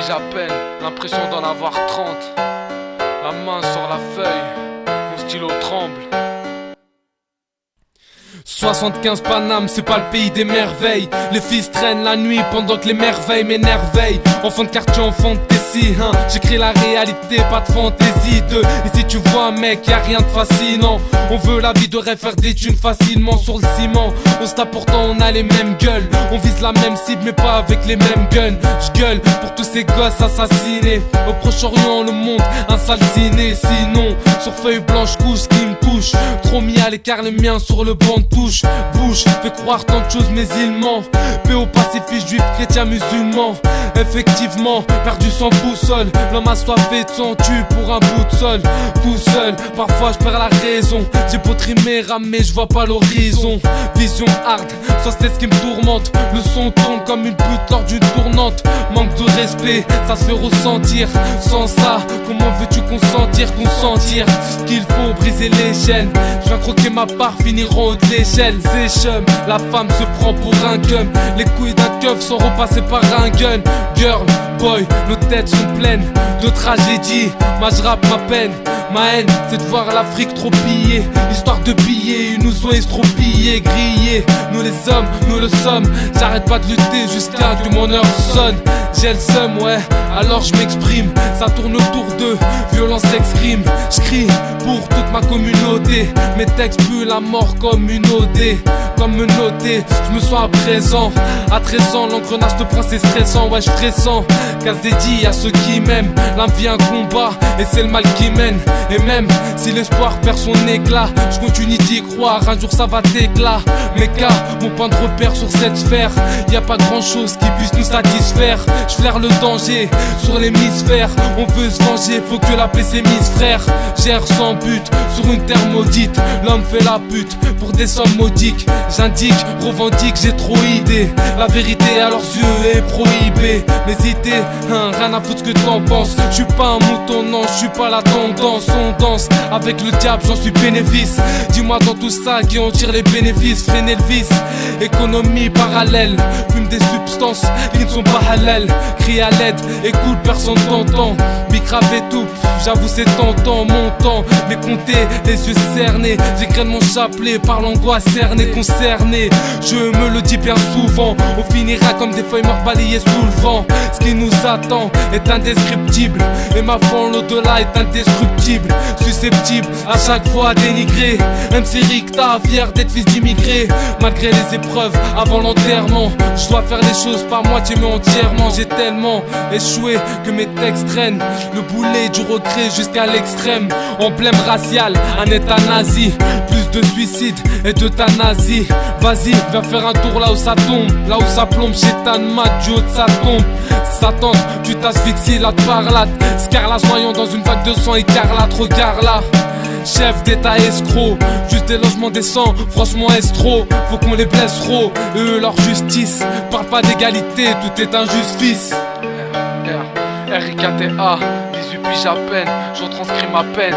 piges à peine, l'impression d'en avoir 30. La main sur la feuille, mon stylo tremble. 75 Paname, c'est pas le pays des merveilles. Les fils traînent la nuit pendant que les merveilles m'énerveillent. Enfant de quartier, enfant de Tessie, hein. J'écris la réalité, pas de fantaisie de. Et si tu vois un mec, y'a rien de fascinant. On veut la vie de rêve, faire des thunes facilement sur le ciment. On se tape pourtant, on a les mêmes gueules. On vise la même cible, mais pas avec les mêmes guns. J'gueule pour tous ces gosses assassinés. Au Proche-Orient, le monde, un sale ciné. Sinon, sur feuille blanche, couche qui me touche. Trop mis à l'écart, les miens sur le banc de touche. Bouche, fait croire tant de choses, mais il ment. Paix aux pacifistes, juifs, chrétiens, musulmans. Effectivement, perdu sans boussole. L'homme assoiffé de sang tue pour un bout de sol. Tout seul, parfois je perds la raison. J'ai beau trimer, ramer, je vois pas l'horizon. Vision hard, ça c'est ce qui me tourmente. Le son tourne comme une pute lors d'une tournante. Manque de respect, ça se fait ressentir. Sans ça, comment veux-tu consentir qu'il faut briser les chaînes. Je viens croquer ma part, finir en haut de l'échelle. C'est chum, la femme se prend pour un gum. Les couilles d'un keuf sont repassées par un gun. Girl, boy, nos têtes sont pleines de tragédies. Moi je rappe ma peine. Ma haine, c'est de voir l'Afrique trop pillée. Histoire de billets, ils nous ont estrompillés, grillés. Nous les hommes, nous le sommes. J'arrête pas de lutter jusqu'à que mon heure sonne. J'ai le seum, ouais, alors je m'exprime. Ça tourne autour de violence, exprime. J'crie pour toute ma communauté. Mes textes puent la mort comme une OD. Comme me noter, je me sens à présent. À 13 ans, l'engrenage te prend, c'est stressant. Ouais, je pressens, casse dédié à ceux qui m'aiment. La vie un combat, et c'est le mal qui mène. Et même si l'espoir perd son éclat, je continue d'y croire, un jour ça va t'éclat. Mes cas, mon point de repère sur cette sphère. Y a pas grand chose qui puisse nous satisfaire. Je flaire le danger sur l'hémisphère. On veut se venger, faut que la paix s'émise, frère. Gère sans but sur une terre maudite. L'homme fait la pute pour des sommes maudiques. J'indique, revendique, j'ai trop idée. La vérité à leurs yeux est prohibée. Mais idées, hein, rien à foutre ce que t'en penses. Je suis pas un mouton, non, je suis pas la tendance. On danse avec le diable, j'en suis bénéfice. Dis-moi dans tout ça qui en tire les bénéfices. Freiner le vice, économie parallèle. Fume des substances qui ne sont pas halal. Crie à l'aide, écoute, personne t'entend. Bicrave et tout, j'avoue c'est tentant. Mon temps, mais compter, les yeux cernés. J'égrène mon chapelet par l'angoisse cernée, concernée. Je me le dis bien souvent. On finira comme des feuilles mortes balayées sous le vent. Ce qui nous attend est indescriptible. Et ma foi en l'au-delà est indestructible. Susceptible à chaque fois dénigré. MC Ricta, fier d'être fils d'immigré. Malgré les épreuves avant l'enterrement, je dois faire les choses par moitié mais entièrement. J'ai tellement échoué que mes textes traînent. Le boulet du regret jusqu'à l'extrême. Emblème racial, un état nazi. Plus de suicides et d'euthanasie. Vas-y, viens faire un tour là où ça tombe. Là où ça plombe, chez Tanmat, du haut de sa tombe. Satan, tu t'asphyxies là de parlate. Scarlatti noyant dans une vague de sang écarlate, regarde là. Chef d'état escroc, juste des logements décents, franchement estro. Faut qu'on les blesse trop, eux leur justice. Parle pas d'égalité, tout est injustice. R-I-K-T-A, 18 piges à peine, je retranscris ma peine.